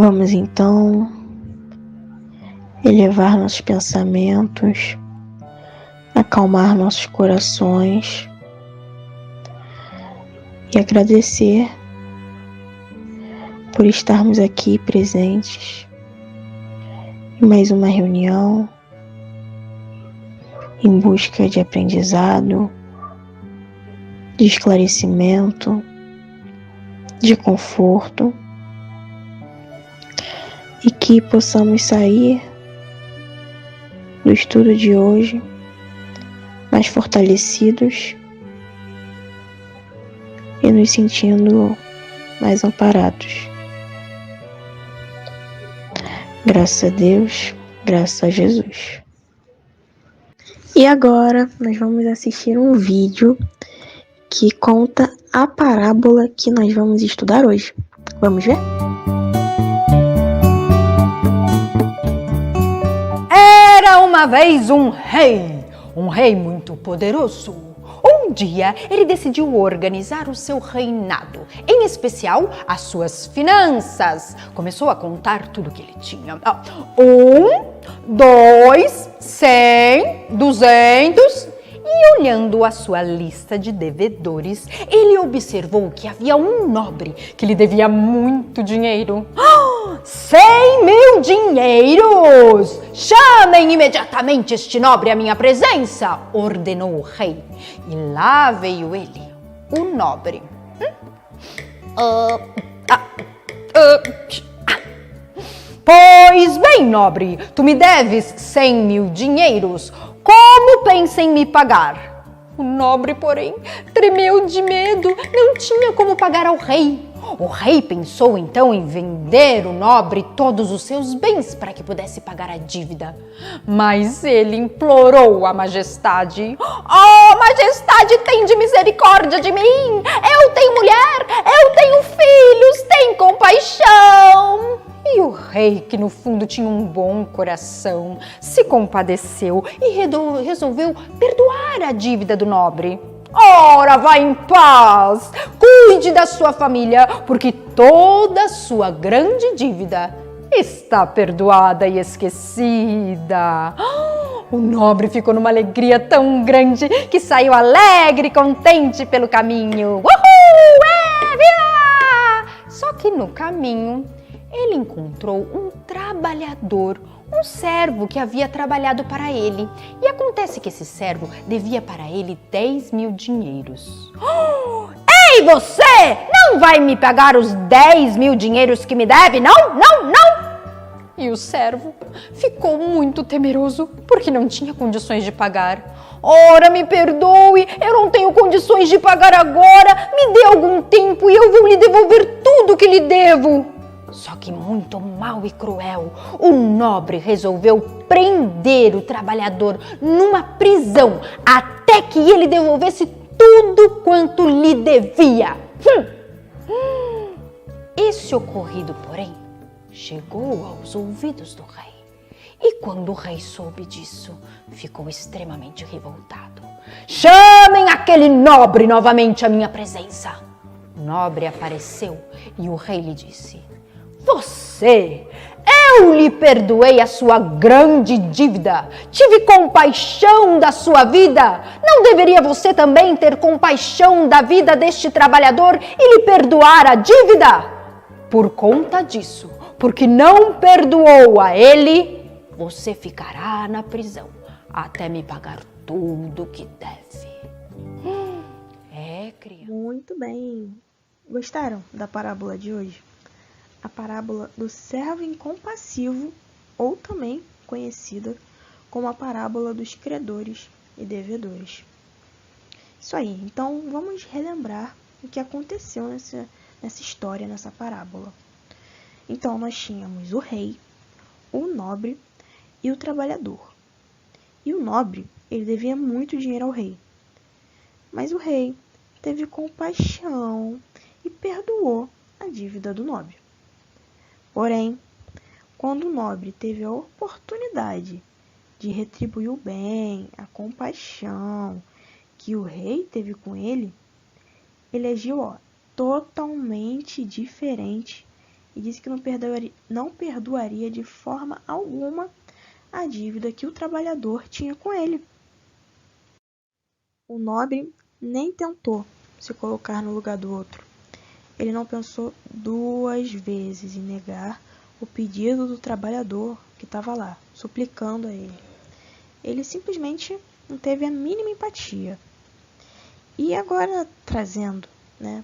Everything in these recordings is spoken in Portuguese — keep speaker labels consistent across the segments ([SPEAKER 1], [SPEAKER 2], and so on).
[SPEAKER 1] Vamos então elevar nossos pensamentos, acalmar nossos corações e agradecer por estarmos aqui presentes em mais uma reunião em busca de aprendizado, de esclarecimento, de conforto, e que possamos sair do estudo de hoje mais fortalecidos e nos sentindo mais amparados. Graças a Deus, graças a Jesus. E agora nós vamos assistir um vídeo que conta a parábola que nós vamos estudar hoje. Vamos ver?
[SPEAKER 2] Era uma vez um rei muito poderoso. Um dia ele decidiu organizar o seu reinado, em especial as suas finanças. Começou a contar tudo que ele tinha. 2, 100, 200... E olhando a sua lista de devedores, ele observou que havia um nobre que lhe devia muito dinheiro. 100.000 dinheiros! Chamem imediatamente este nobre à minha presença, ordenou o rei. E lá veio ele, o nobre. Pois bem, nobre, tu me deves 100.000 dinheiros. Como pensa em me pagar? O nobre, porém, tremeu de medo, não tinha como pagar ao rei. O rei pensou então em vender o nobre todos os seus bens para que pudesse pagar a dívida. Mas ele implorou a majestade. Oh, majestade, tende misericórdia de mim! Eu tenho mulher, eu tenho filhos, tem compaixão! E o rei, que no fundo tinha um bom coração, se compadeceu e resolveu perdoar a dívida do nobre. Ora, vá em paz, cuide da sua família, porque toda a sua grande dívida está perdoada e esquecida. O nobre ficou numa alegria tão grande que saiu alegre e contente pelo caminho. Uhul! Viva! Só que no caminho ele encontrou um trabalhador, um servo que havia trabalhado para ele. E acontece que esse servo devia para ele 10.000 dinheiros. Ei, você! Não vai me pagar os 10.000 dinheiros que me deve, não? E o servo ficou muito temeroso, porque não tinha condições de pagar. Ora, me perdoe, eu não tenho condições de pagar agora. Me dê algum tempo e eu vou lhe devolver tudo que lhe devo. Só que muito mal e cruel, o nobre resolveu prender o trabalhador numa prisão até que ele devolvesse tudo quanto lhe devia. Esse ocorrido, porém, chegou aos ouvidos do rei. E quando o rei soube disso, ficou extremamente revoltado. Chamem aquele nobre novamente à minha presença. O nobre apareceu e o rei lhe disse: eu lhe perdoei a sua grande dívida, tive compaixão da sua vida. Não deveria você também ter compaixão da vida deste trabalhador e lhe perdoar a dívida? Por conta disso, porque não perdoou a ele, você ficará na prisão até me pagar tudo que deve. Criança.
[SPEAKER 1] Muito bem. Gostaram da parábola de hoje? A parábola do servo incompassivo, ou também conhecida como a parábola dos credores e devedores. Isso aí, então vamos relembrar o que aconteceu nessa história, nessa parábola. Então nós tínhamos o rei, o nobre e o trabalhador. E o nobre, ele devia muito dinheiro ao rei. Mas o rei teve compaixão e perdoou a dívida do nobre. Porém, quando o nobre teve a oportunidade de retribuir o bem, a compaixão que o rei teve com ele, ele agiu totalmente diferente e disse que não perdoaria de forma alguma a dívida que o trabalhador tinha com ele. O nobre nem tentou se colocar no lugar do outro. Ele não pensou 2 vezes em negar o pedido do trabalhador que estava lá, suplicando a ele. Ele simplesmente não teve a mínima empatia. E agora, trazendo,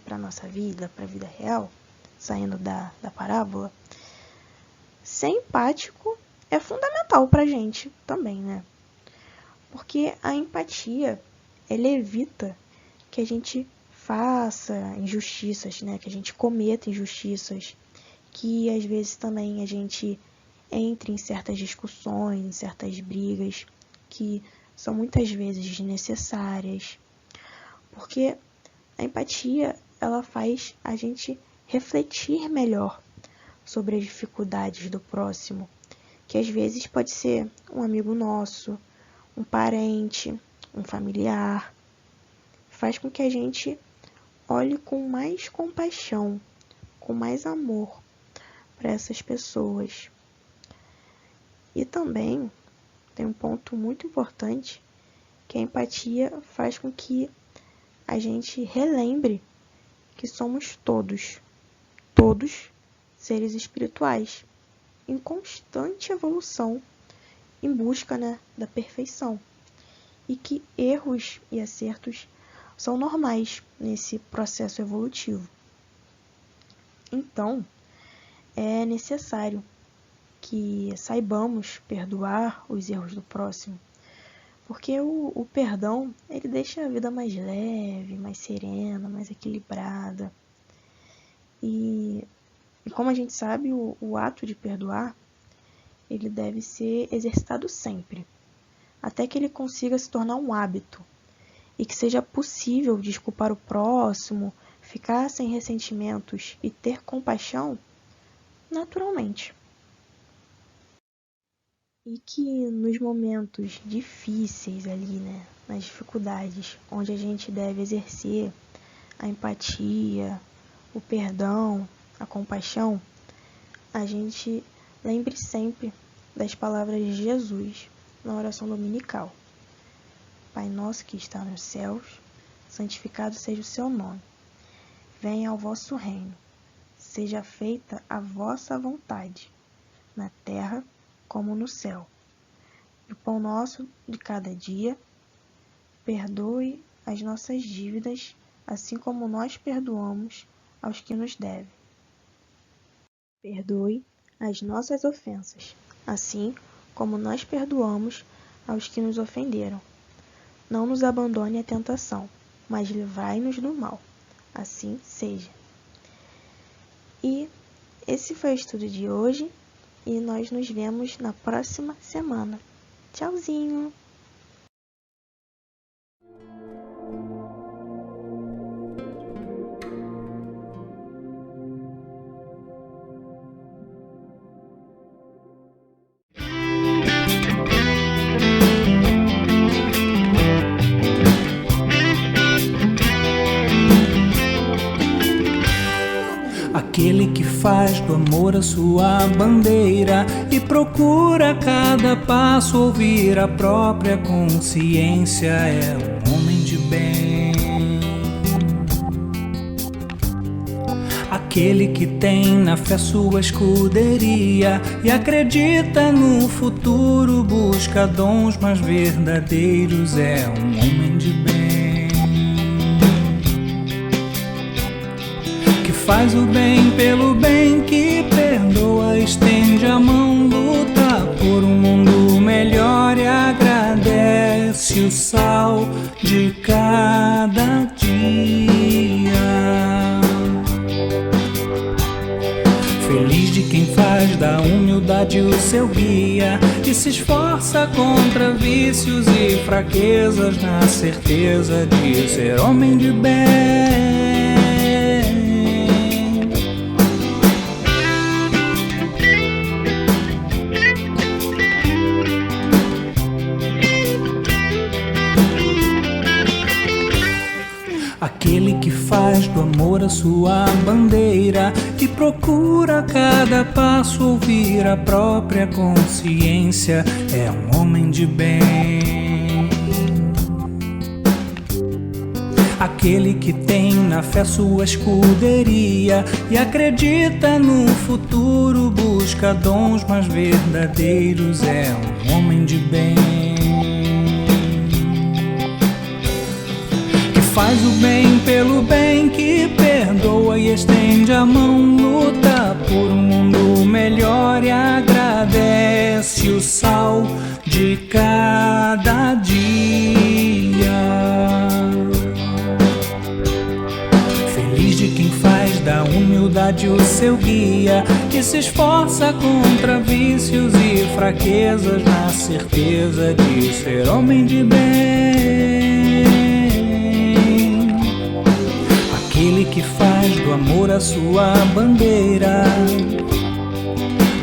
[SPEAKER 1] para a nossa vida, para a vida real, saindo da parábola, ser empático é fundamental para a gente também, Porque a empatia, ela evita que a gente faça injustiças, que a gente cometa injustiças, que às vezes também a gente entre em certas discussões, em certas brigas, que são muitas vezes desnecessárias. Porque a empatia, ela faz a gente refletir melhor sobre as dificuldades do próximo, que às vezes pode ser um amigo nosso, um parente, um familiar. Faz com que a gente olhe com mais compaixão, com mais amor para essas pessoas. E também tem um ponto muito importante, que a empatia faz com que a gente relembre que somos todos seres espirituais, em constante evolução, em busca da perfeição. E que erros e acertos são normais nesse processo evolutivo. Então, é necessário que saibamos perdoar os erros do próximo, porque o perdão, ele deixa a vida mais leve, mais serena, mais equilibrada. E como a gente sabe, o ato de perdoar, ele deve ser exercitado sempre, até que ele consiga se tornar um hábito, e que seja possível desculpar o próximo, ficar sem ressentimentos e ter compaixão naturalmente. E que nos momentos difíceis ali, nas dificuldades, onde a gente deve exercer a empatia, o perdão, a compaixão, a gente lembre sempre das palavras de Jesus na oração dominical. Pai nosso que está nos céus, santificado seja o seu nome. Venha ao vosso reino. Seja feita a vossa vontade, na terra como no céu. O pão nosso de cada dia, perdoe as nossas dívidas, assim como nós perdoamos aos que nos devem. Perdoe as nossas ofensas, assim como nós perdoamos aos que nos ofenderam. Não nos abandone à tentação, mas livrai-nos do mal. Assim seja. E esse foi o estudo de hoje, e nós nos vemos na próxima semana. Tchauzinho!
[SPEAKER 3] Aquele que faz do amor a sua bandeira e procura a cada passo ouvir a própria consciência é um homem de bem. Aquele que tem na fé sua escuderia e acredita no futuro, busca dons mais verdadeiros, é um homem de bem. Faz o bem pelo bem, que perdoa, estende a mão, luta por um mundo melhor e agradece o sal de cada dia. Feliz de quem faz da humildade o seu guia e se esforça contra vícios e fraquezas na certeza de ser homem de bem. aquele que faz do amor a sua bandeira e procura a cada passo ouvir a própria consciência, é um homem de bem. Aquele que tem na fé sua escuderia e acredita no futuro, busca dons mais verdadeiros, é um homem de bem. Que faz o bem pelo bem, que perdoa e estende a mão, luta por um mundo melhor e agradece o sal de cada dia. Feliz de quem faz da humildade o seu guia, que se esforça contra vícios e fraquezas, na certeza de ser homem de bem. Aquele que faz do amor a sua bandeira,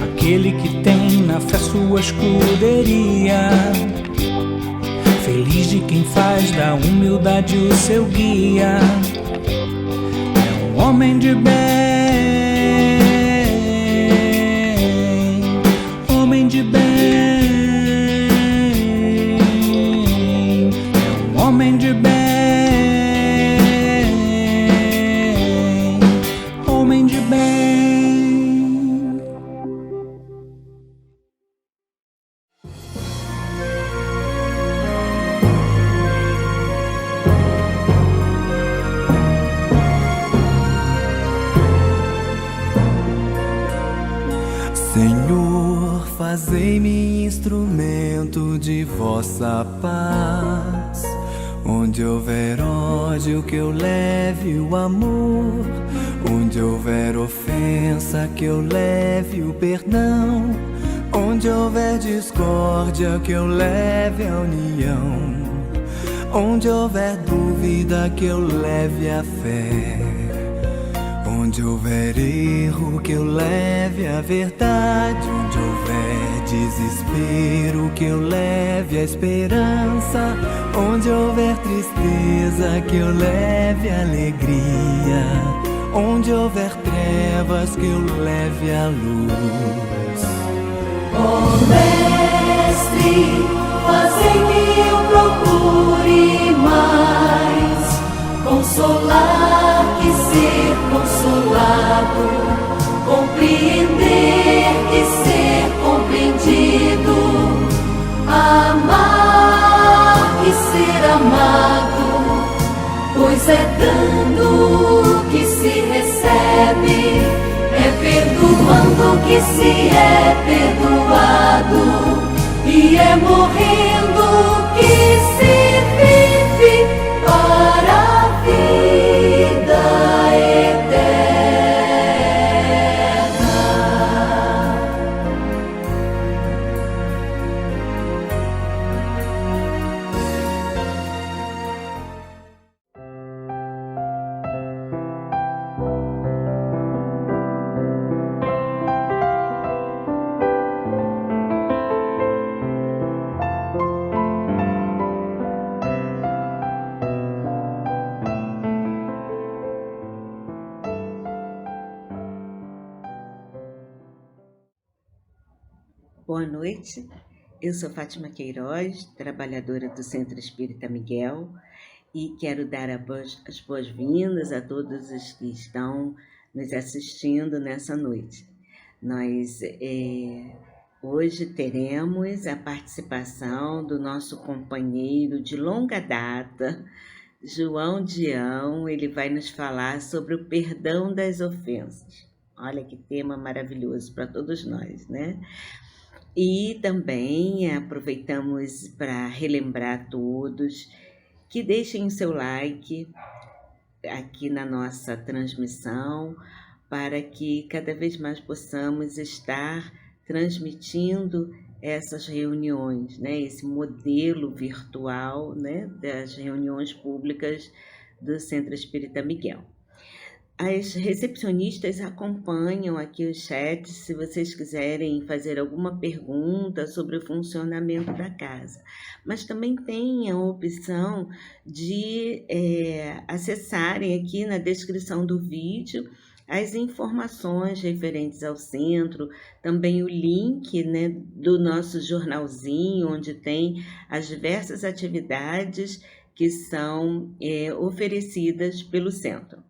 [SPEAKER 3] aquele que tem na fé sua escuderia. Feliz de quem faz da humildade o seu guia, homem de bem, homem de bem, é um homem de bem, homem de bem.
[SPEAKER 4] Senhor, fazei-me instrumento de vossa paz. Onde houver ódio, que eu leve o amor. Onde houver ofensa, que eu leve o perdão. Onde houver discórdia, que eu leve a união. Onde houver dúvida, que eu leve a fé. Onde houver erro, que eu leve a verdade. Onde houver desespero, que eu leve a esperança. Onde houver tristeza, que eu leve a alegria. Onde houver trevas, que eu leve a luz.
[SPEAKER 5] Ó Mestre, fazei-me eu procure mais consolar que ser consolado, compreender que ser compreendido, amar que ser amado, pois é dando que se recebe, é perdoando que se é perdoado, e é morrendo que se vive para a vida eterna.
[SPEAKER 6] Boa noite, eu sou Fátima Queiroz, trabalhadora do Centro Espírita Miguel, e quero dar as boas-vindas a todos os que estão nos assistindo nessa noite. Nós hoje teremos a participação do nosso companheiro de longa data, João Dião. Ele vai nos falar sobre o perdão das ofensas. Olha que tema maravilhoso para todos nós, né? E também aproveitamos para relembrar a todos que deixem o seu like aqui na nossa transmissão, para que cada vez mais possamos estar transmitindo essas reuniões, né? Esse modelo virtual, né? Das reuniões públicas do Centro Espírita Miguel. As recepcionistas acompanham aqui o chat se vocês quiserem fazer alguma pergunta sobre o funcionamento da casa. Mas também tem a opção de acessarem aqui na descrição do vídeo as informações referentes ao centro, também o link, né, do nosso jornalzinho, onde tem as diversas atividades que são oferecidas pelo centro.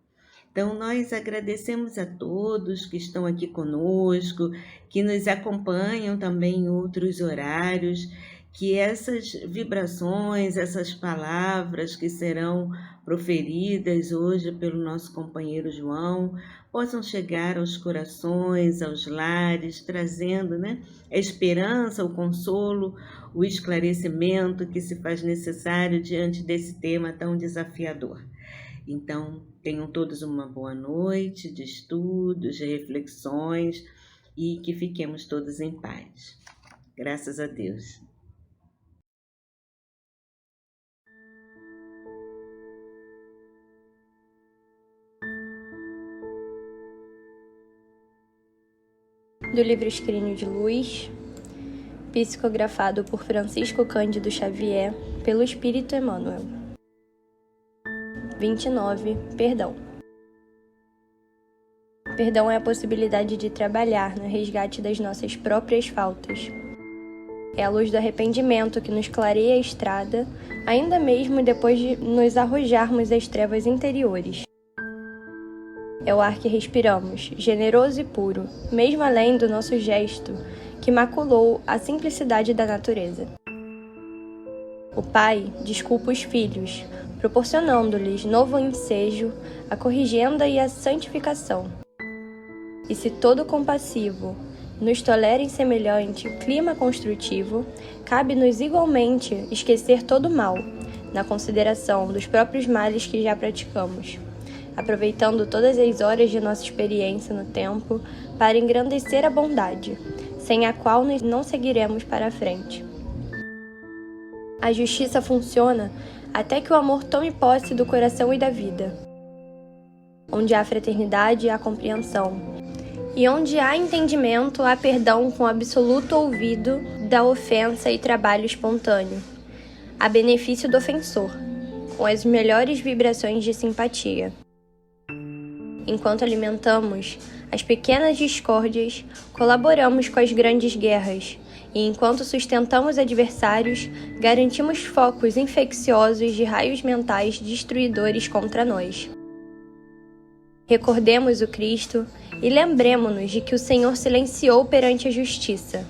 [SPEAKER 6] Então, nós agradecemos a todos que estão aqui conosco, que nos acompanham também em outros horários, que essas vibrações, essas palavras que serão proferidas hoje pelo nosso companheiro João, possam chegar aos corações, aos lares, trazendo, né, a esperança, o consolo, o esclarecimento que se faz necessário diante desse tema tão desafiador. Então, tenham todos uma boa noite de estudos, de reflexões e que fiquemos todos em paz. Graças a Deus.
[SPEAKER 1] Do livro Escrínio de Luz, psicografado por Francisco Cândido Xavier, pelo Espírito Emmanuel. 29. Perdão. Perdão é a possibilidade de trabalhar no resgate das nossas próprias faltas. É a luz do arrependimento que nos clareia a estrada, ainda mesmo depois de nos arrojarmos às trevas interiores. É o ar que respiramos, generoso e puro, mesmo além do nosso gesto, que maculou a simplicidade da natureza. O Pai desculpa os filhos, proporcionando-lhes novo ensejo, a corrigenda e a santificação. E se todo compassivo nos tolera em semelhante clima construtivo, cabe-nos igualmente esquecer todo o mal, na consideração dos próprios males que já praticamos, aproveitando todas as horas de nossa experiência no tempo para engrandecer a bondade, sem a qual nós não seguiremos para a frente. A justiça funciona até que o amor tome posse do coração e da vida. Onde há fraternidade, há compreensão. E onde há entendimento, há perdão com absoluto ouvido da ofensa e trabalho espontâneo, a benefício do ofensor, com as melhores vibrações de simpatia. Enquanto alimentamos as pequenas discórdias, colaboramos com as grandes guerras, e enquanto sustentamos adversários, garantimos focos infecciosos de raios mentais destruidores contra nós. Recordemos o Cristo e lembremo-nos de que o Senhor silenciou perante a justiça.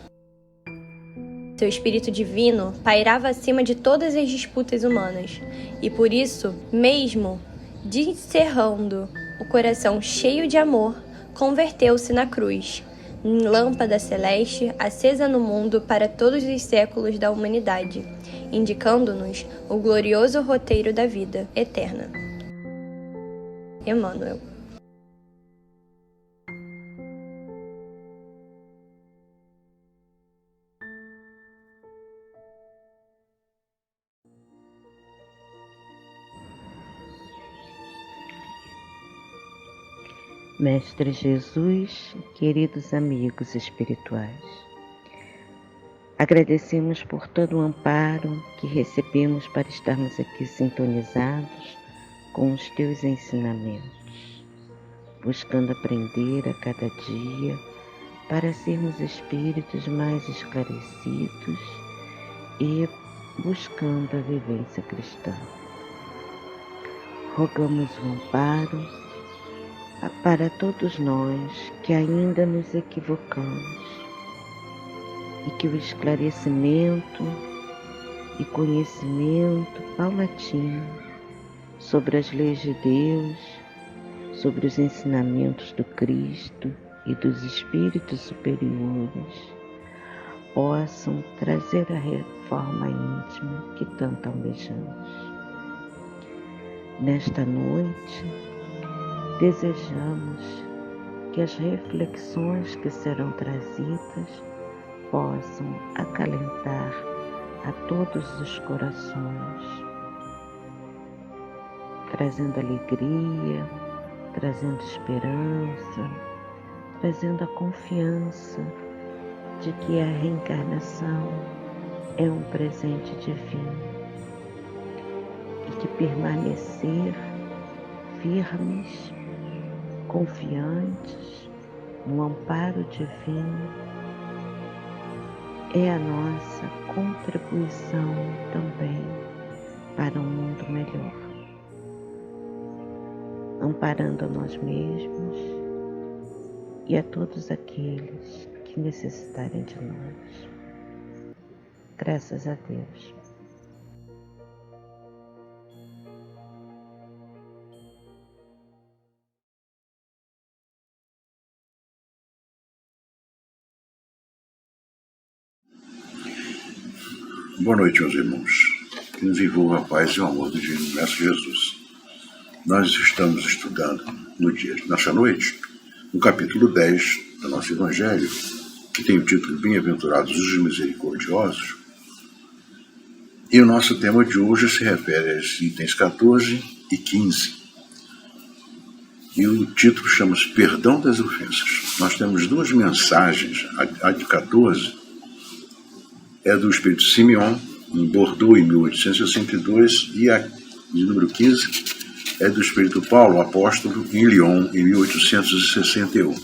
[SPEAKER 1] Seu Espírito Divino pairava acima de todas as disputas humanas, e por isso, mesmo descerrando o coração cheio de amor, converteu-se na cruz, em lâmpada celeste acesa no mundo para todos os séculos da humanidade, indicando-nos o glorioso roteiro da vida eterna. Emmanuel.
[SPEAKER 6] Mestre Jesus, queridos amigos espirituais, agradecemos por todo o amparo que recebemos para estarmos aqui sintonizados com os teus ensinamentos, buscando aprender a cada dia para sermos espíritos mais esclarecidos e buscando a vivência cristã. Rogamos o amparo para todos nós que ainda nos equivocamos e que o esclarecimento e conhecimento paulatino sobre as leis de Deus, sobre os ensinamentos do Cristo e dos espíritos superiores possam trazer a reforma íntima que tanto almejamos. Nesta noite, desejamos que as reflexões que serão trazidas possam acalentar a todos os corações, trazendo alegria, trazendo esperança, trazendo a confiança de que a reencarnação é um presente divino e que permanecer firmes, confiantes no amparo divino é a nossa contribuição também para um mundo melhor, amparando a nós mesmos e a todos aqueles que necessitarem de nós. Graças a Deus.
[SPEAKER 7] Boa noite, meus irmãos. Que nos envolva a paz e o amor do Divino Mestre Jesus. Nós estamos estudando nessa noite, no capítulo 10 do nosso Evangelho, que tem o título Bem-aventurados os Misericordiosos. E o nosso tema de hoje se refere aos itens 14 e 15. E o título chama-se Perdão das Ofensas. Nós temos duas mensagens, a de 14 é do Espírito Simeon, em Bordeaux, em 1862, e a de número 15 é do Espírito Paulo, apóstolo, em Lyon, em 1861.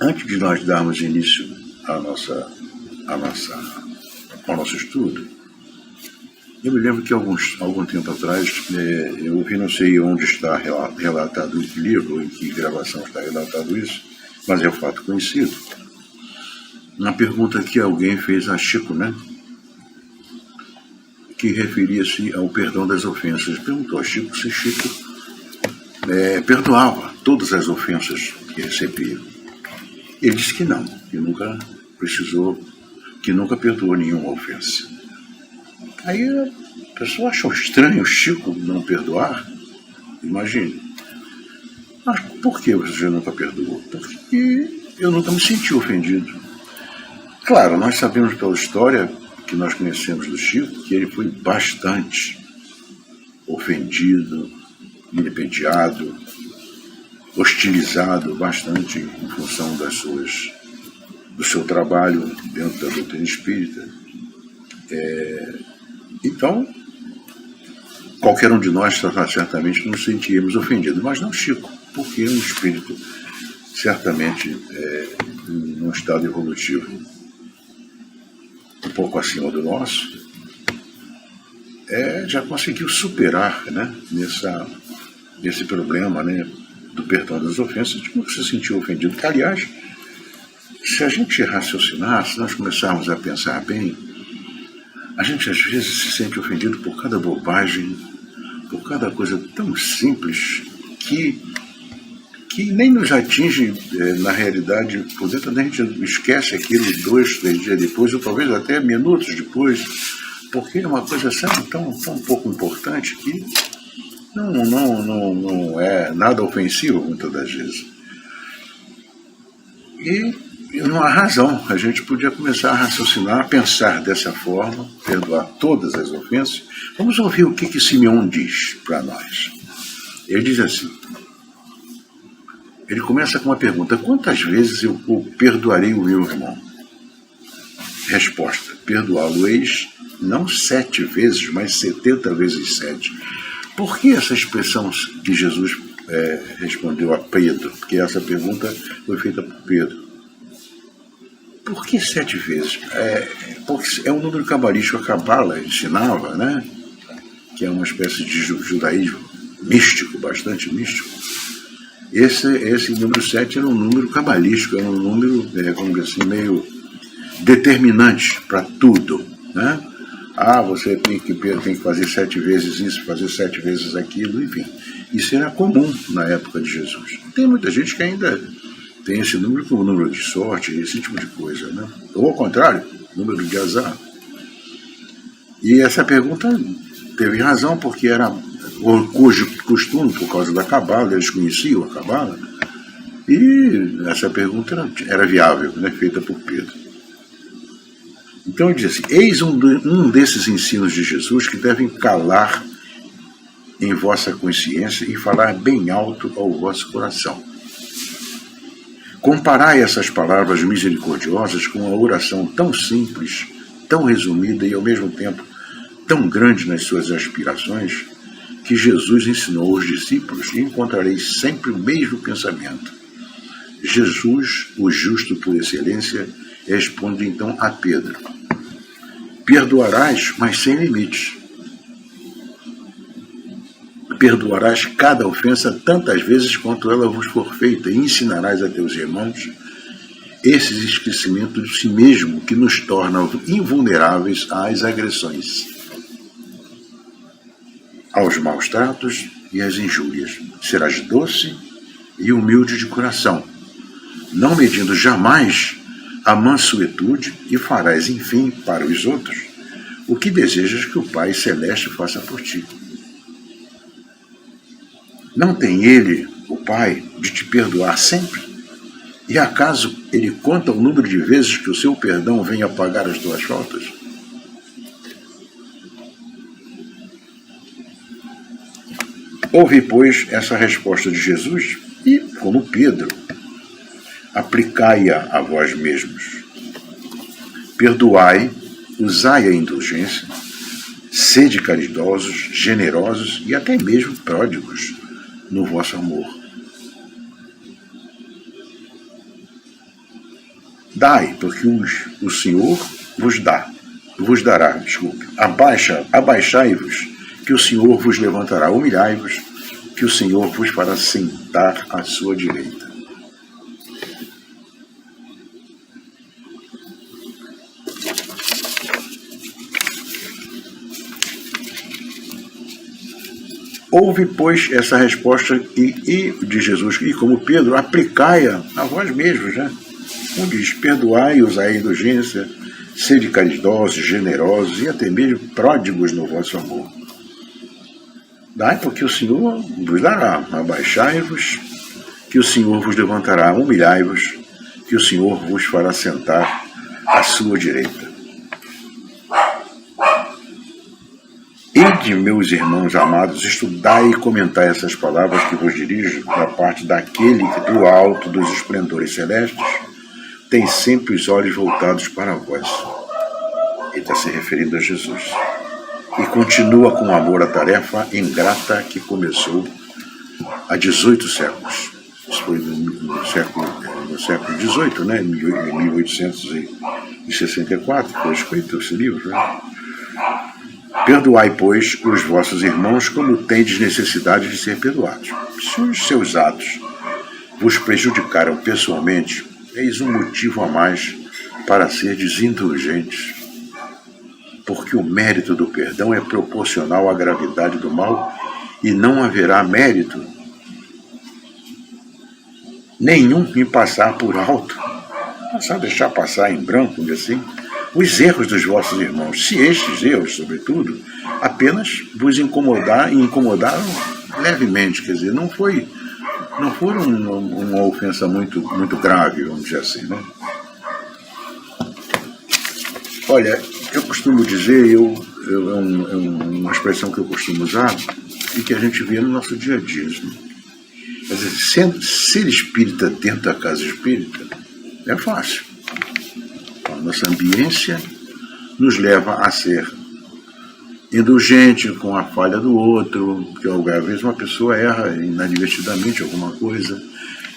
[SPEAKER 7] Antes de nós darmos início ao nosso estudo, eu me lembro que algum tempo atrás, eu ouvi, não sei onde está relatado o livro, em que gravação está relatado isso, mas é um fato conhecido. Uma pergunta que alguém fez a Chico, né? Que referia-se ao perdão das ofensas. Perguntou a Chico se Chico perdoava todas as ofensas que recebia. Ele disse que não, que nunca perdoou nenhuma ofensa. Aí a pessoa achou estranho o Chico não perdoar. Imagine. Mas por que você nunca perdoou? Porque eu nunca me senti ofendido. Claro, nós sabemos pela história que nós conhecemos do Chico que ele foi bastante ofendido, vilipendiado, hostilizado bastante em função do seu trabalho dentro da doutrina espírita. Então, qualquer um de nós certamente nos sentiríamos ofendidos, mas não Chico, porque é um espírito certamente num estado evolutivo um pouco acima do nosso, já conseguiu superar, né, nesse problema, né, do perdão das ofensas, de como se sentiu ofendido. Que, aliás, se a gente raciocinar, se nós começarmos a pensar bem, a gente às vezes se sente ofendido por cada bobagem, por cada coisa tão simples que nem nos atinge na realidade. Por dentro a gente esquece aquilo 2, 3 dias depois, ou talvez até minutos depois, porque é uma coisa tão pouco importante que não é nada ofensivo muitas das vezes. E não há razão, a gente podia começar a raciocinar, a pensar dessa forma, perdoar todas as ofensas. Vamos ouvir o que Simeon diz para nós. Ele diz assim, ele começa com uma pergunta: quantas vezes eu perdoarei o meu irmão? Resposta: perdoá-lo-eis não 7 vezes, mas 70 vezes 7. Por que essa expressão que Jesus respondeu a Pedro? Porque essa pergunta foi feita por Pedro. Por que 7 vezes? Porque é um número cabalístico. A Cabala ensinava, né, que é uma espécie de judaísmo místico, bastante místico. Esse número 7 era um número cabalístico, era um número, vamos dizer assim, meio determinante para tudo, né? Você tem que fazer 7 vezes isso, fazer 7 vezes aquilo, enfim. Isso era comum na época de Jesus. Tem muita gente que ainda tem esse número como número de sorte, esse tipo de coisa, né? Ou ao contrário, número de azar. E essa pergunta teve razão, porque era cujo costume, por causa da Cabala, eles conheciam a Cabala, e essa pergunta era viável, né, feita por Pedro. Então ele diz assim: eis um desses ensinos de Jesus que devem calar em vossa consciência e falar bem alto ao vosso coração. Comparai essas palavras misericordiosas com a oração tão simples, tão resumida e ao mesmo tempo tão grande nas suas aspirações, que Jesus ensinou aos discípulos, e encontrareis sempre o mesmo pensamento. Jesus, o justo por excelência, responde então a Pedro: perdoarás, mas sem limites. Perdoarás cada ofensa tantas vezes quanto ela vos for feita, e ensinarás a teus irmãos esses esquecimentos de si mesmo que nos tornam invulneráveis às agressões, aos maus tratos e às injúrias. Serás doce e humilde de coração, não medindo jamais a mansuetude, e farás, enfim, para os outros o que desejas que o Pai Celeste faça por ti. Não tem Ele, o Pai, de te perdoar sempre? E acaso Ele conta o número de vezes que o seu perdão vem apagar as tuas faltas? Ouve, pois, essa resposta de Jesus e, como Pedro, aplicai-a a vós mesmos. Perdoai, usai a indulgência, sede caridosos, generosos e até mesmo pródigos no vosso amor. Dai, porque o Senhor vos dará. Abaixai-vos, que o Senhor vos levantará. Humilhai-vos, que o Senhor vos fará sentar à sua direita. Ouve, pois, essa resposta de Jesus, e como Pedro, aplicai-a a vós mesmos, né? Um diz: perdoai, usai a indulgência, sede caridosos, generosos e até mesmo pródigos no vosso amor. Dai, porque o Senhor vos dará. Abaixai-vos, que o Senhor vos levantará. Humilhai-vos, que o Senhor vos fará sentar à sua direita. Ide, meus irmãos amados, estudai e comentai essas palavras que vos dirijo da parte daquele que do alto dos esplendores celestes tem sempre os olhos voltados para vós. Ele está se referindo a Jesus. E continua com amor a tarefa ingrata que começou há 18 séculos. Isso foi no século XVIII, né? Em 1864, foi escrito esse livro, né? Perdoai, pois, os vossos irmãos como tendes necessidade de ser perdoados. Se os seus atos vos prejudicaram pessoalmente, eis um motivo a mais para serdes indulgentes, porque o mérito do perdão é proporcional à gravidade do mal e não haverá mérito nenhum em passar por alto, deixar passar em branco, assim, os erros dos vossos irmãos, se estes erros, sobretudo, apenas vos incomodaram levemente, quer dizer, não foram uma ofensa muito grave, vamos dizer assim, né? Olha, eu costumo dizer, é uma expressão que eu costumo usar e que a gente vê no nosso dia a dia, né? Quer dizer, ser espírita dentro da casa espírita é fácil. A nossa ambiência nos leva a ser indulgente com a falha do outro, porque às vezes uma pessoa erra inadvertidamente alguma coisa,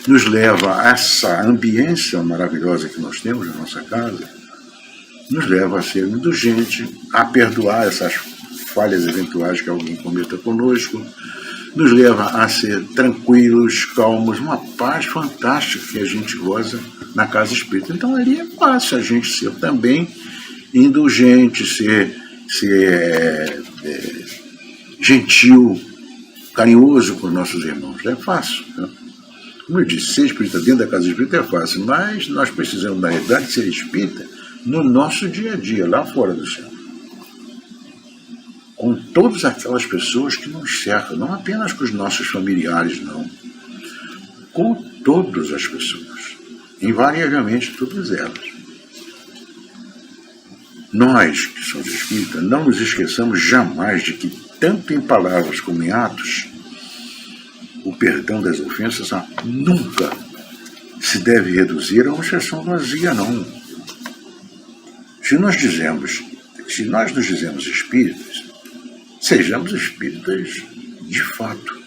[SPEAKER 7] nos leva a essa ambiência maravilhosa que nós temos na nossa casa, nos leva a ser indulgente, a perdoar essas falhas eventuais que alguém cometa conosco, nos leva a ser tranquilos, calmos, uma paz fantástica que a gente goza na casa espírita. Então ali é fácil a gente ser também indulgente, ser gentil, carinhoso com os nossos irmãos. É fácil, né? Como eu disse, ser espírita dentro da casa espírita é fácil, mas nós precisamos, na realidade, ser espírita no nosso dia a dia, lá fora do céu. Com todas aquelas pessoas que nos cercam, não apenas com os nossos familiares, não. Com todas as pessoas. Invariavelmente todas elas. Nós, que somos espíritas, não nos esqueçamos jamais de que, tanto em palavras como em atos, o perdão das ofensas nunca se deve reduzir a uma expressão vazia, não. Se nós nos dizemos espíritas, sejamos espíritas de fato,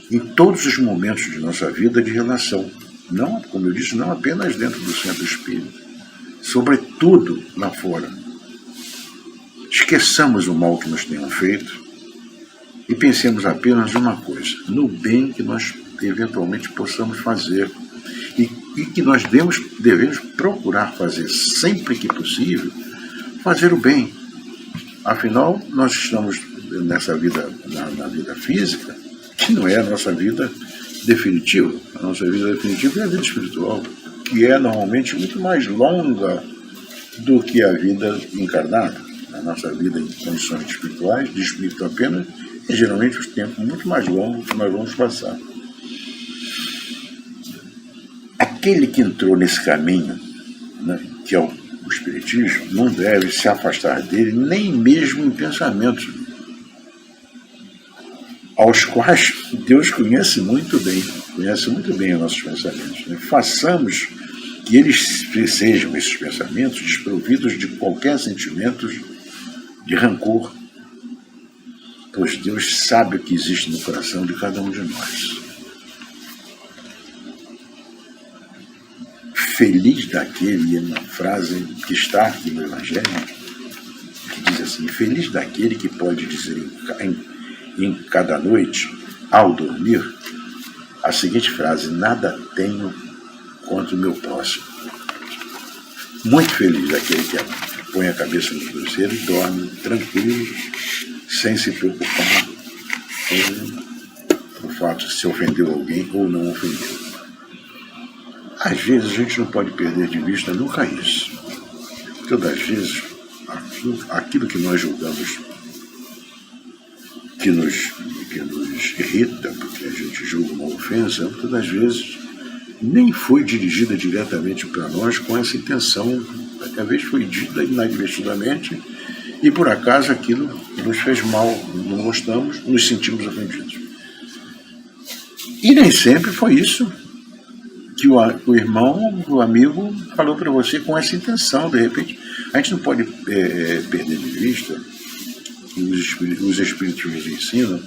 [SPEAKER 7] em todos os momentos de nossa vida de relação. Não, como eu disse, não apenas dentro do centro espírita, sobretudo lá fora. Esqueçamos o mal que nos tenham feito e pensemos apenas uma coisa, no bem que nós eventualmente possamos fazer e que nós devemos procurar fazer sempre que possível, fazer o bem. Afinal, nós estamos nessa vida, na vida física, que não é a nossa vida definitiva. A nossa vida definitiva é a vida espiritual, que é normalmente muito mais longa do que a vida encarnada. A nossa vida em condições espirituais, de espírito apenas, é geralmente os tempos muito mais longos que nós vamos passar. Aquele que entrou nesse caminho, né, que é o Espiritismo, não deve se afastar dele nem mesmo em pensamentos, aos quais Deus conhece muito bem os nossos pensamentos. Né? Façamos que eles sejam, esses pensamentos, desprovidos de qualquer sentimento de rancor, pois Deus sabe o que existe no coração de cada um de nós. Feliz daquele, é uma frase que está aqui no Evangelho, que diz assim: feliz daquele que pode dizer em cada noite, ao dormir, a seguinte frase: nada tenho contra o meu próximo. Muito feliz daquele que põe a cabeça no travesseiro e dorme tranquilo, sem se preocupar com o fato de se ofendeu alguém ou não ofendeu. Às vezes a gente não pode perder de vista nunca isso. Todas as vezes, aquilo que nós julgamos que nos irrita, porque a gente julga uma ofensa, todas as vezes nem foi dirigida diretamente para nós com essa intenção. Às vezes foi dita inadvertidamente e por acaso aquilo nos fez mal, não gostamos, nos sentimos ofendidos. E nem sempre foi isso que o irmão, o amigo falou para você com essa intenção. De repente, a gente não pode perder de vista que os Espíritos nos ensinam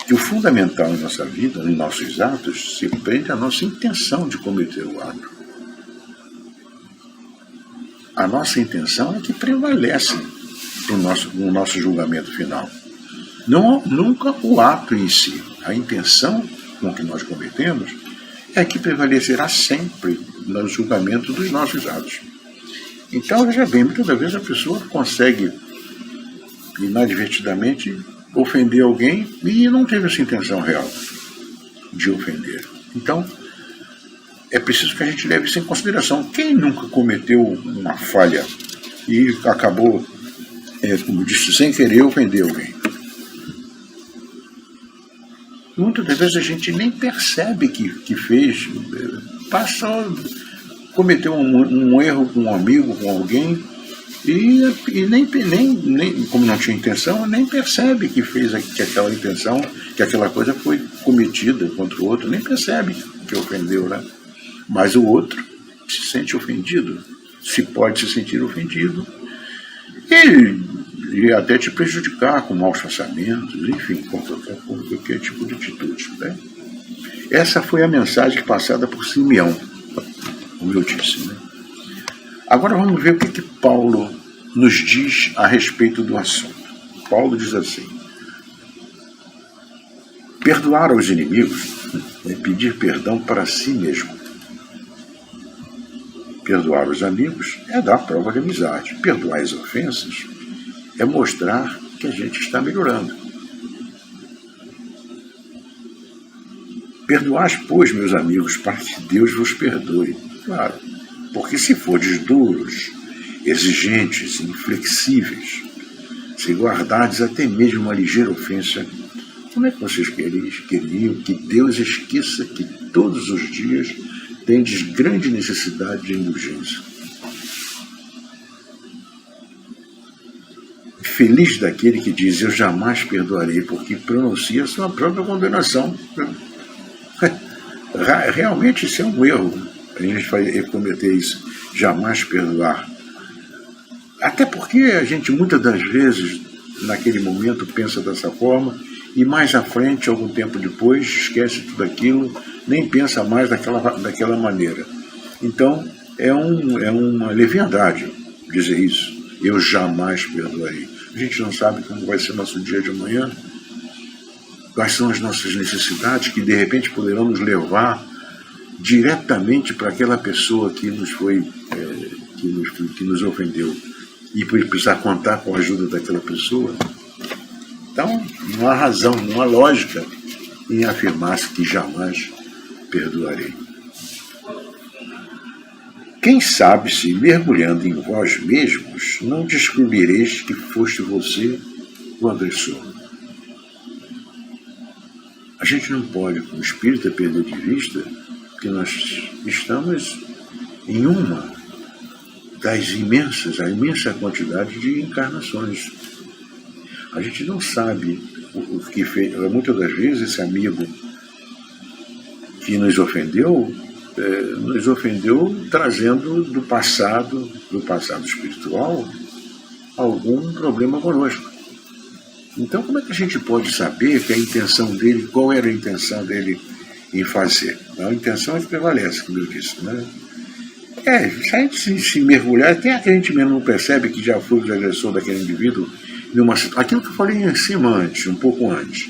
[SPEAKER 7] que o fundamental em nossa vida, em nossos atos, se prende à nossa intenção de cometer o ato. A nossa intenção é que prevalece no nosso julgamento final. Nunca o ato em si. A intenção com que nós cometemos é que prevalecerá sempre no julgamento dos nossos atos. Então, veja bem, muitas vezes a pessoa consegue inadvertidamente ofender alguém e não teve essa intenção real de ofender. Então, é preciso que a gente leve isso em consideração. Quem nunca cometeu uma falha e acabou, como disse, sem querer ofender alguém? Muitas vezes a gente nem percebe que fez, cometeu um erro com um amigo, com alguém, e nem como não tinha intenção, nem percebe que fez que aquela intenção, que aquela coisa foi cometida contra o outro, nem percebe que ofendeu, né? Mas o outro se sente ofendido, se pode se sentir ofendido, e até te prejudicar com maus pensamentos, enfim, com qualquer tipo de atitude. Né? Essa foi a mensagem passada por Simeão, como eu disse. Né? Agora vamos ver o que Paulo nos diz a respeito do assunto. Paulo diz assim: perdoar aos inimigos é pedir perdão para si mesmo. Perdoar os amigos é dar prova de amizade. Perdoar as ofensas é mostrar que a gente está melhorando. Perdoai, pois, meus amigos, para que Deus vos perdoe. Claro, porque se fordes duros, exigentes, inflexíveis, se guardardes até mesmo uma ligeira ofensa, como é que vocês queriam que Deus esqueça que todos os dias tendes grande necessidade de indulgência? feliz daquele que diz: eu jamais perdoarei, porque pronuncia sua própria condenação. Realmente isso é um erro. A gente vai cometer isso, jamais perdoar. Até porque a gente muitas das vezes, naquele momento, pensa dessa forma e mais à frente, algum tempo depois, esquece tudo aquilo, nem pensa mais daquela maneira. Então, é uma leviandade dizer isso. Eu jamais perdoarei. A gente não sabe como vai ser nosso dia de amanhã, quais são as nossas necessidades que de repente poderão nos levar diretamente para aquela pessoa que nos ofendeu e precisar contar com a ajuda daquela pessoa. Então, não há razão, não há lógica em afirmar-se que jamais perdoarei. Quem sabe se, mergulhando em vós mesmos, não descobrireis que foste você o agressor. A gente não pode, como espírita, perder de vista que nós estamos em uma das a imensa quantidade de encarnações. A gente não sabe o que fez. Muitas das vezes esse amigo que nos ofendeu trazendo do passado espiritual algum problema conosco. Então, como é que a gente pode saber que a intenção dele, qual era a intenção dele em fazer? A intenção é que prevalece, como eu disse, né? Se a gente se mergulhar, até que a gente mesmo não percebe que já foi o agressor daquele indivíduo numa situação. Aquilo que eu falei em cima antes, um pouco antes.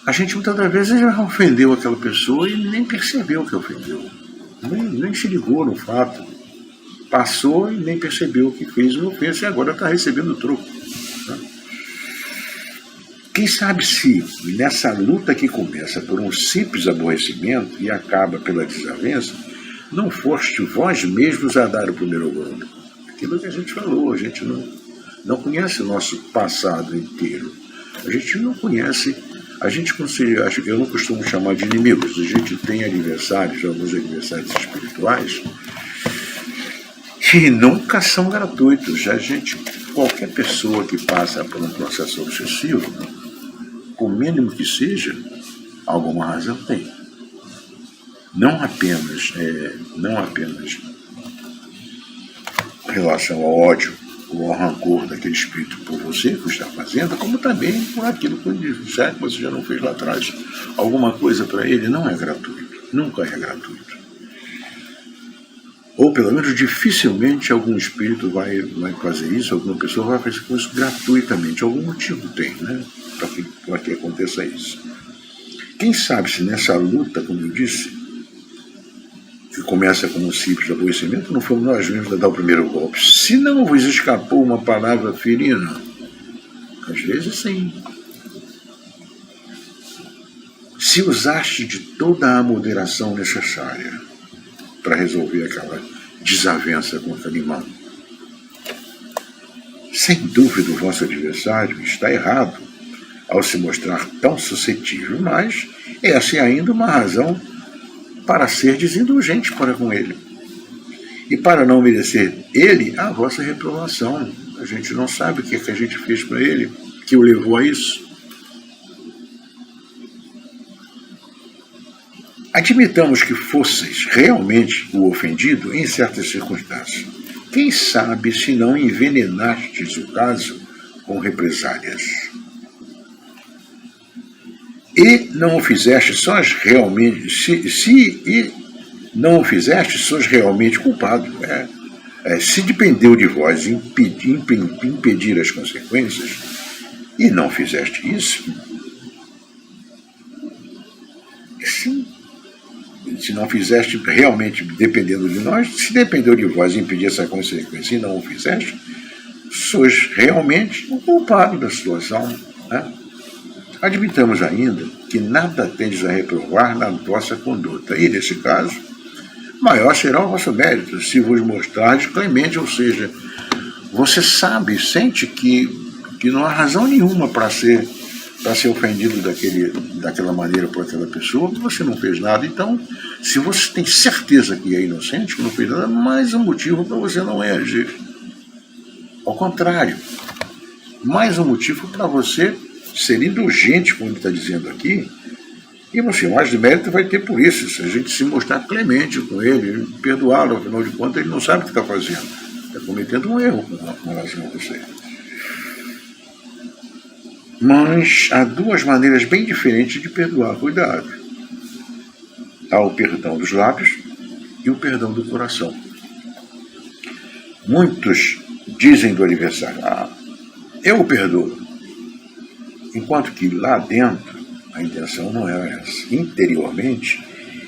[SPEAKER 7] A gente muitas das vezes já ofendeu aquela pessoa e nem percebeu que ofendeu. Nem se ligou no fato. Passou e nem percebeu que fez uma ofensa e agora está recebendo o troco. Quem sabe se nessa luta que começa por um simples aborrecimento e acaba pela desavença, não foste vós mesmos a dar o primeiro golpe. Aquilo que a gente falou, a gente não conhece o nosso passado inteiro. A gente não conhece, acho que eu não costumo chamar de inimigos, a gente tem adversários, alguns adversários espirituais, que nunca são gratuitos. Qualquer pessoa que passa por um processo obsessivo, por mínimo que seja, alguma razão tem. Não apenas em relação ao ódio ou ao rancor daquele espírito por você que está fazendo, como também por aquilo que ele disser que você já não fez lá atrás. Alguma coisa para ele não é gratuito, nunca é gratuito. Ou pelo menos dificilmente algum espírito vai fazer isso, alguma pessoa vai fazer isso gratuitamente. Algum motivo tem, né, para que aconteça isso. Quem sabe se nessa luta, como eu disse, que começa como um simples aborrecimento, não fomos nós mesmos a dar o primeiro golpe. Se não vos escapou uma palavra ferina, às vezes sim. Se usaste de toda a moderação necessária para resolver aquela desavença com aquele irmão, sem dúvida o vosso adversário está errado ao se mostrar tão suscetível, mas essa é ainda uma razão para ser desindulgente para com ele. E para não merecer ele a vossa reprovação. A gente não sabe o que a gente fez para ele, que o levou a isso. Admitamos que fosseis realmente o ofendido em certas circunstâncias. Quem sabe se não envenenastes o caso com represálias? E não o fizeste sós realmente, e não o fizeste sós realmente culpado. Se dependeu de vós impedir as consequências, e não fizeste isso, sim. Se não fizeste realmente dependendo de nós, se dependeu de vós impedir essa consequência e não o fizeste, sois realmente o culpado da situação, né? Admitamos ainda que nada tendes a reprovar na vossa conduta, e, nesse caso, maior será o vosso mérito, se vos mostrardes clemente, ou seja, você sabe, sente que não há razão nenhuma para ser ofendido daquela maneira por aquela pessoa, que você não fez nada. Então, se você tem certeza que é inocente, que não fez nada, mais um motivo para você não reagir. Ao contrário, mais um motivo para você ser indulgente, como ele está dizendo aqui, e no final, mais de mérito vai ter por isso, se a gente se mostrar clemente com ele, perdoá-lo, afinal de contas, ele não sabe o que está fazendo, está cometendo um erro com relação a você. Mas há duas maneiras bem diferentes de perdoar, cuidado. Há o perdão dos lábios e o perdão do coração. Muitos dizem do adversário, eu o perdoo, enquanto que lá dentro a intenção não é essa. Interiormente,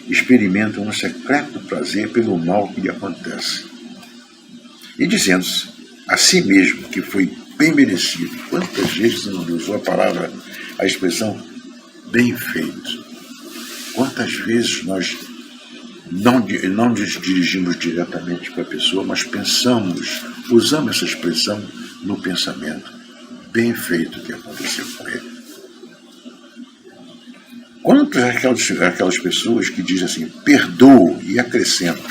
[SPEAKER 7] experimentam um secreto prazer pelo mal que lhe acontece. E dizendo-se a si mesmo que foi bem merecido. Quantas vezes não usou a palavra, a expressão bem feito? Quantas vezes nós não nos dirigimos diretamente para a pessoa, mas pensamos, usamos essa expressão no pensamento. Bem feito o que aconteceu com ele. Quantas aquelas pessoas que dizem assim, perdoo e acrescento,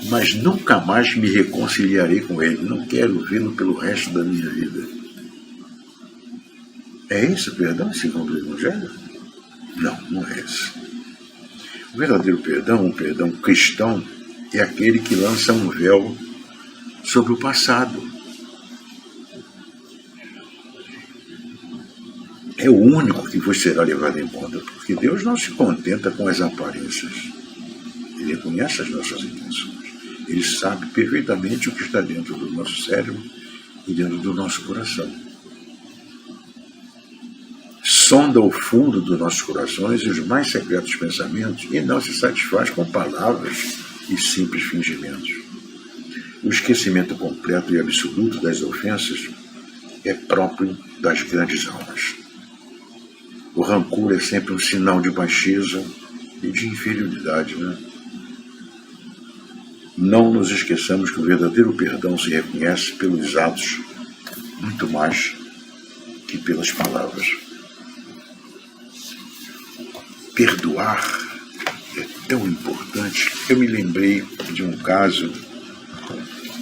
[SPEAKER 7] mas nunca mais me reconciliarei com ele, não quero vê-lo pelo resto da minha vida. É esse o perdão segundo o Evangelho? Não, não é esse. O verdadeiro perdão, um perdão cristão, é aquele que lança um véu sobre o passado. É o único que vos será levado em conta, porque Deus não se contenta com as aparências. Ele conhece as nossas intenções. Ele sabe perfeitamente o que está dentro do nosso cérebro e dentro do nosso coração. Sonda o fundo dos nossos corações e os mais secretos pensamentos e não se satisfaz com palavras e simples fingimentos. O esquecimento completo e absoluto das ofensas é próprio das grandes almas. O rancor é sempre um sinal de baixeza e de inferioridade, né? Não nos esqueçamos que o verdadeiro perdão se reconhece pelos atos muito mais que pelas palavras. Perdoar é tão importante. Eu me lembrei de um caso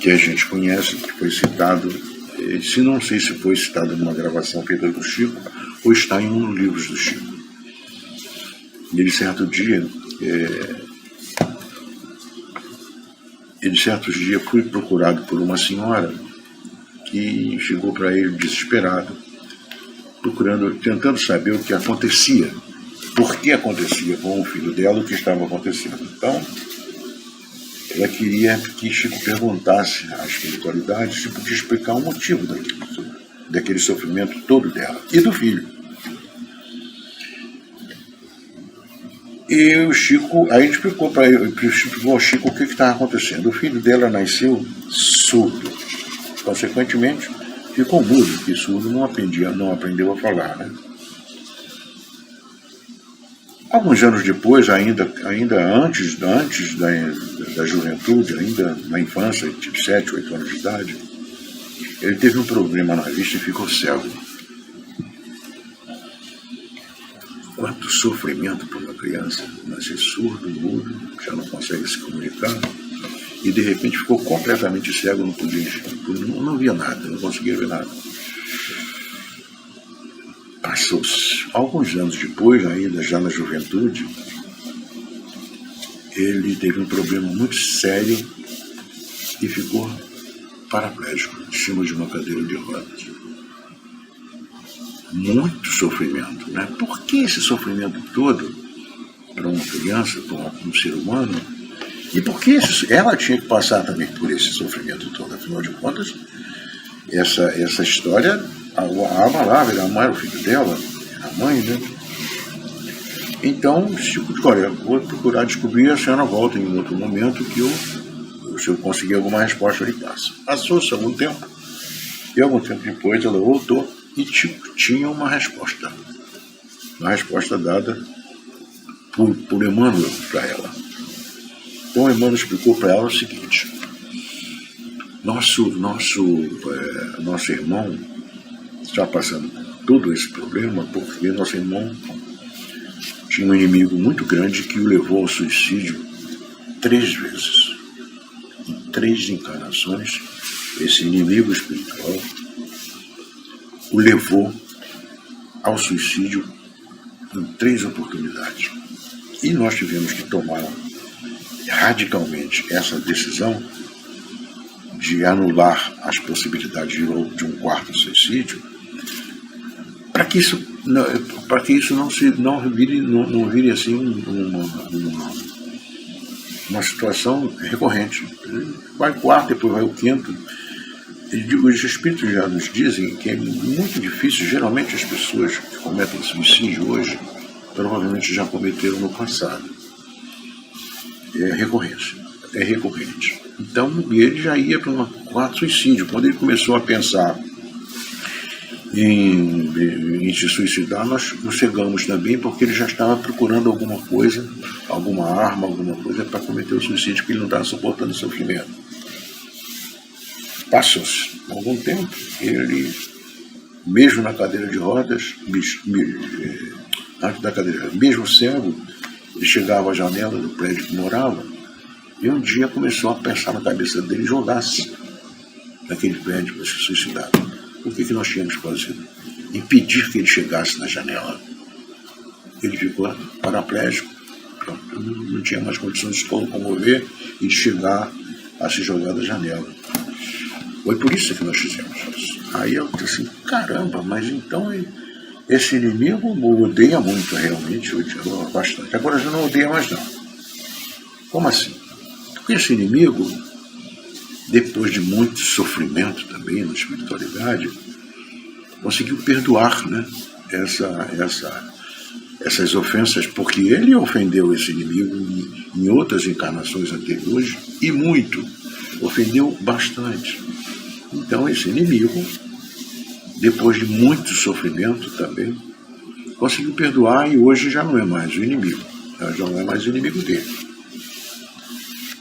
[SPEAKER 7] que a gente conhece, que foi citado, se não sei se foi citado numa gravação feita do Chico, ou está em um dos livros do Chico. Ele certo dia foi procurado por uma senhora que chegou para ele desesperado, tentando saber o que acontecia, por que acontecia com o filho dela o que estava acontecendo. Então, ela queria que Chico perguntasse à espiritualidade se podia explicar o motivo daquele sofrimento todo dela e do filho. E o Chico, aí explicou ao Chico o que estava acontecendo. O filho dela nasceu surdo, consequentemente ficou mudo, porque surdo não aprendeu a falar, né? Alguns anos depois, ainda antes da juventude, ainda na infância, tipo 7, 8 anos de idade, ele teve um problema na vista e ficou cego. Quanto sofrimento para uma criança, nascer surdo, mudo, já não consegue se comunicar, e de repente ficou completamente cego, não podia enxergar, não via nada, não conseguia ver nada. Passou-se alguns anos depois, ainda já na juventude, ele teve um problema muito sério e ficou paraplégico, em cima de uma cadeira de rodas. Muito sofrimento, né? Por que esse sofrimento todo para uma criança, para um ser humano? E por que ela tinha que passar também por esse sofrimento todo? Afinal de contas, essa história, a palavra era a mãe, o filho dela, a mãe, né? Então, tipo, olha, vou procurar descobrir, a senhora volta em um outro momento que se eu conseguir alguma resposta, ele passa. Passou-se algum tempo, e algum tempo depois ela voltou e tinha uma resposta dada por Emmanuel para ela. Então Emmanuel explicou para ela o seguinte: nosso irmão está passando por todo esse problema porque nosso irmão tinha um inimigo muito grande que o levou ao suicídio 3 vezes. Em 3 encarnações, esse inimigo espiritual o levou ao suicídio em 3 oportunidades. E nós tivemos que tomar radicalmente essa decisão de anular as possibilidades de um 4º suicídio, para que isso não vire assim uma situação recorrente. Vai o 4º, depois vai o 5º. Os espíritos já nos dizem que é muito difícil, geralmente as pessoas que cometem suicídio hoje provavelmente já cometeram no passado. É recorrente. Então ele já ia para um 4º suicídio. Quando ele começou a pensar em se suicidar, nós cegamos também, porque ele já estava procurando alguma coisa, alguma arma, alguma coisa para cometer o suicídio, porque ele não estava suportando o sofrimento. Passou-se algum tempo, ele, mesmo na cadeira de rodas, mesmo cego, ele chegava à janela do prédio que morava, e um dia começou a pensar na cabeça dele jogar-se naquele prédio para se suicidar. O que nós tínhamos que fazer? Impedir que ele chegasse na janela. Ele ficou paraplégico, não tinha mais condições de se locomover e de chegar a se jogar da janela. Foi por isso que nós fizemos isso. Aí eu disse assim, caramba, mas então esse inimigo me odeia muito, realmente, eu odeio bastante. Agora já não odeia mais não. Como assim? Porque esse inimigo, depois de muito sofrimento também na espiritualidade, conseguiu perdoar, né, essas ofensas, porque ele ofendeu esse inimigo em outras encarnações anteriores, e muito, ofendeu bastante. Então esse inimigo, depois de muito sofrimento também, conseguiu perdoar, e hoje já não é mais o inimigo, já não é mais o inimigo dele.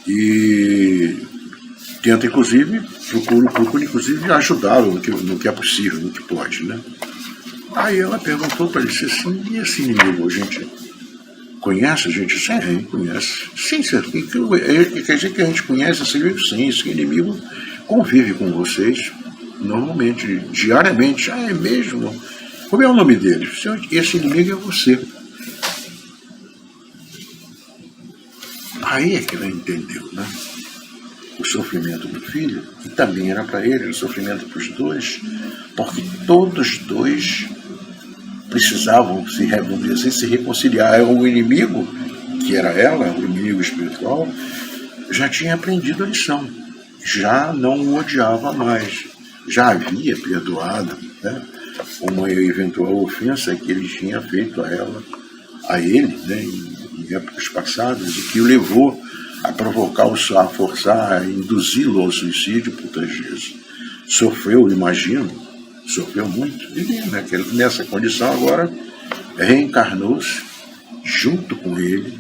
[SPEAKER 7] E tenta, inclusive, procura inclusive ajudá-lo no que é possível, no que pode, né? Aí ela perguntou para ele assim, e esse inimigo a gente conhece? A gente sim, conhece. Sim, quer dizer que a gente conhece esse inimigo? Sim, esse inimigo convive com vocês normalmente, diariamente. Ah, é mesmo? Como é o nome dele? Esse inimigo é você. Aí é que ela entendeu, né? O sofrimento do filho, e também era para ele, o sofrimento para os dois, porque todos dois precisavam se reconciliar. O inimigo, que era ela, o inimigo espiritual, já tinha aprendido a lição, já não o odiava mais, já havia perdoado, né, uma eventual ofensa que ele tinha feito a ele, né, em épocas passadas, e que o levou a provocá-lo, a forçar, a induzi-lo ao suicídio por 3 vezes. Sofreu, imagino, sofreu muito, e nessa condição agora reencarnou-se junto com ele,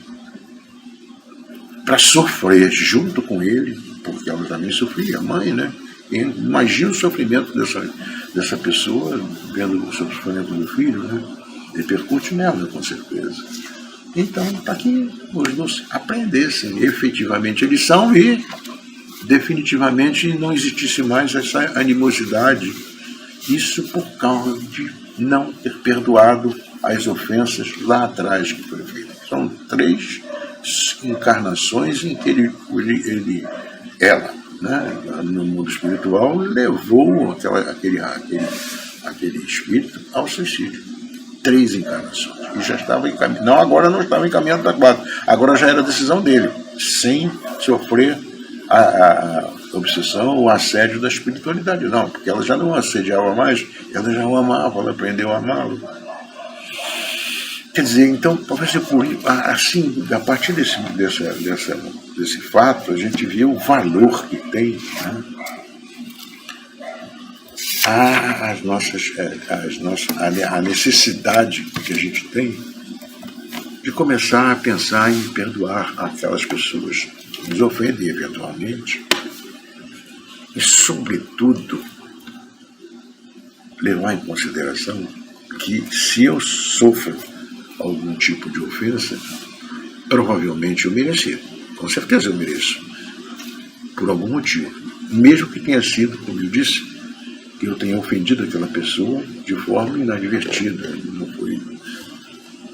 [SPEAKER 7] para sofrer junto com ele, porque ela também sofria, a mãe, né? E imagina o sofrimento dessa pessoa, vendo o sofrimento do filho, né? Repercute nela, com certeza. Então, para que os dois aprendessem efetivamente a lição e definitivamente não existisse mais essa animosidade. Isso por causa de não ter perdoado as ofensas lá atrás que foram feitas. São 3 encarnações em que ela, né, no mundo espiritual, levou aquele espírito ao suicídio. 3 encarnações. E já estava encaminhado. Não, agora não estava encaminhado para 4. Agora já era decisão dele, sem sofrer a obsessão, o assédio da espiritualidade. Não, porque ela já não assediava mais, ela já o amava, ela aprendeu a amá-lo. Quer dizer, então, assim, a partir desse fato, a gente vê o valor que tem, né, a necessidade que a gente tem de começar a pensar em perdoar aquelas pessoas que nos ofendem eventualmente, e, sobretudo, levar em consideração que, se eu sofro algum tipo de ofensa, provavelmente eu mereci. Com certeza eu mereço. Por algum motivo. Mesmo que tenha sido, como eu disse, que eu tenha ofendido aquela pessoa de forma inadvertida.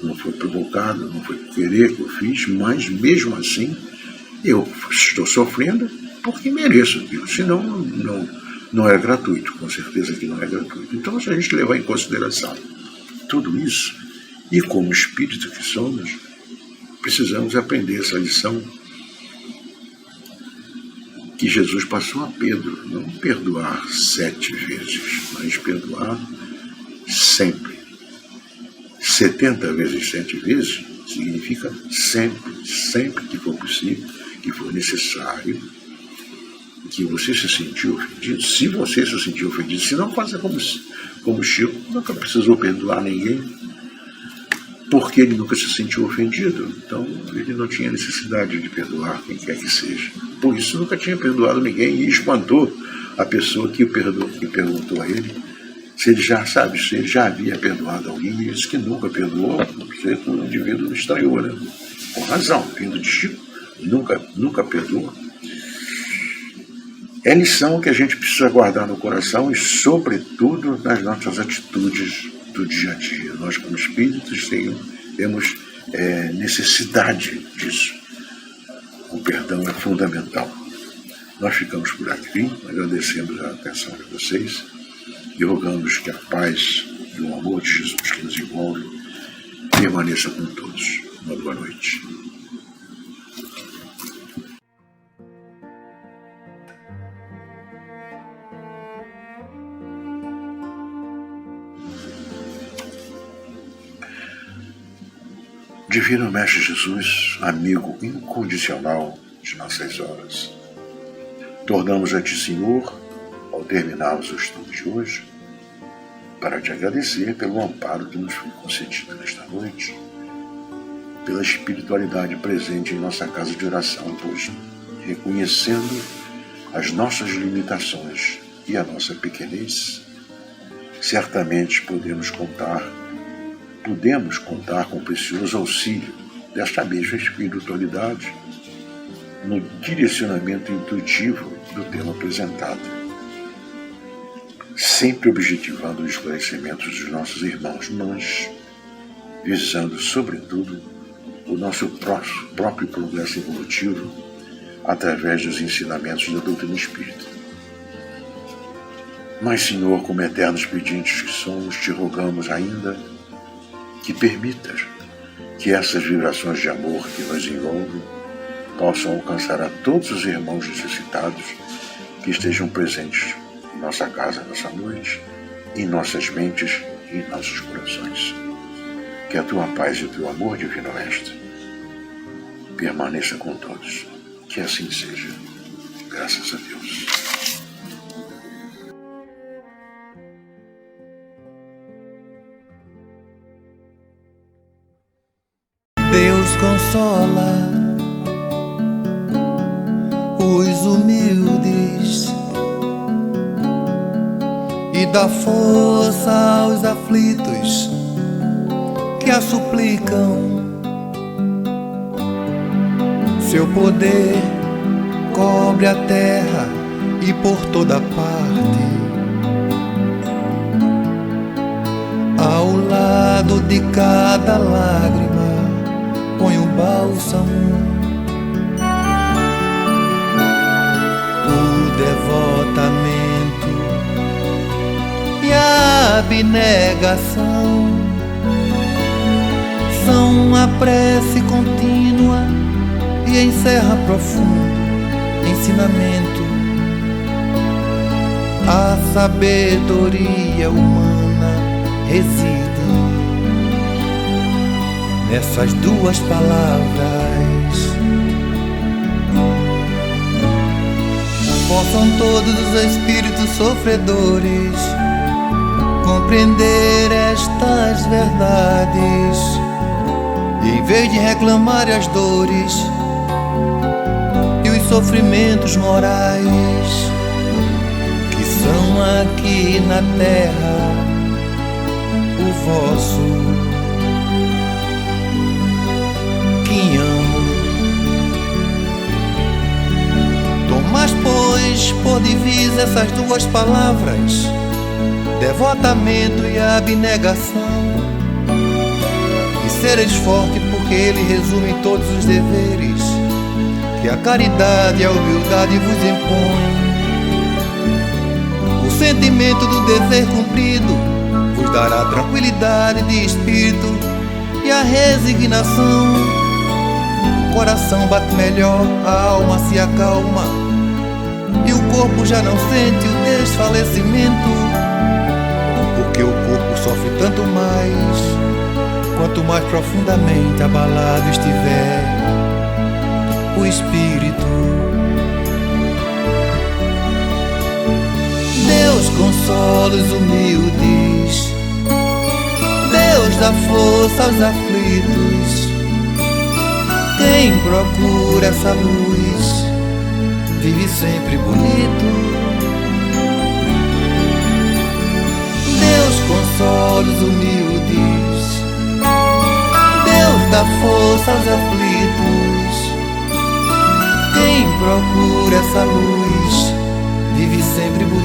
[SPEAKER 7] Não foi provocado, não foi querer que eu fiz, mas mesmo assim eu estou sofrendo porque mereço aquilo, senão não é gratuito, com certeza que não é gratuito. Então, se a gente levar em consideração tudo isso, e como espírito que somos, precisamos aprender essa lição que Jesus passou a Pedro, não perdoar 7 vezes, mas perdoar sempre. 70 vezes 7 vezes significa sempre que for possível, que for necessário, que você se sentiu ofendido. Se você se sentiu ofendido, se não faça como Chico, nunca precisou perdoar ninguém, porque ele nunca se sentiu ofendido. Então, ele não tinha necessidade de perdoar quem quer que seja. Por isso, nunca tinha perdoado ninguém e espantou a pessoa que perguntou a ele se ele já havia perdoado alguém. E ele disse que nunca perdoou, porque o indivíduo estranhou, né? Com razão, vindo de Chico, nunca perdoou. É lição que a gente precisa guardar no coração e, sobretudo, nas nossas atitudes do dia a dia. Nós, como espíritos, temos necessidade disso. O perdão é fundamental. Nós ficamos por aqui, agradecemos a atenção de vocês e rogamos que a paz e o amor de Jesus que nos envolve permaneça com todos. Uma boa noite. Divino Mestre Jesus, amigo incondicional de nossas horas, tornamos a Ti, Senhor, ao terminarmos o estudo de hoje, para Te agradecer pelo amparo que nos foi concedido nesta noite, pela espiritualidade presente em nossa casa de oração, pois, reconhecendo as nossas limitações e a nossa pequenez, certamente podemos contar com o precioso auxílio desta mesma espiritualidade no direcionamento intuitivo do tema apresentado, sempre objetivando o esclarecimento dos nossos irmãos, mas visando, sobretudo, o nosso próprio progresso evolutivo através dos ensinamentos da doutrina espírita. Mas, Senhor, como eternos pedintes que somos, Te rogamos ainda que permitas que essas vibrações de amor que nos envolvem possam alcançar a todos os irmãos necessitados que estejam presentes em nossa casa nessa noite, em nossas mentes e em nossos corações. Que a Tua paz e o Teu amor, Divino Mestre, permaneça com todos. Que assim seja. Graças a Deus.
[SPEAKER 4] Deus consola os humildes e dá força aos aflitos que a suplicam. Seu poder cobre a terra e por toda parte, ao lado de cada lágrima põe o bálsamo. O devotamento e a abnegação são a prece contínua e encerra profundo ensinamento. A sabedoria humana reside nessas duas palavras. Possam todos os espíritos sofredores compreender estas verdades e, em vez de reclamar as dores e os sofrimentos morais que são aqui na terra o vosso quinhão. Tomas, pois, por divisa essas duas palavras
[SPEAKER 8] devotamento e abnegação. E sereis forte porque ele resume todos os deveres que a caridade e a humildade vos impõem. O sentimento do dever cumprido vos dará tranquilidade de espírito e a resignação. O coração bate melhor, a alma se acalma e o corpo já não sente o desfalecimento, porque o corpo sofre tanto mais quanto mais profundamente abalado estiver o espírito. Deus consola os humildes, Deus dá força aos aflitos. Quem procura essa luz vive sempre bonito. Deus consola os humildes, Deus dá força aos aflitos. Quem procura essa luz vive sempre bonito.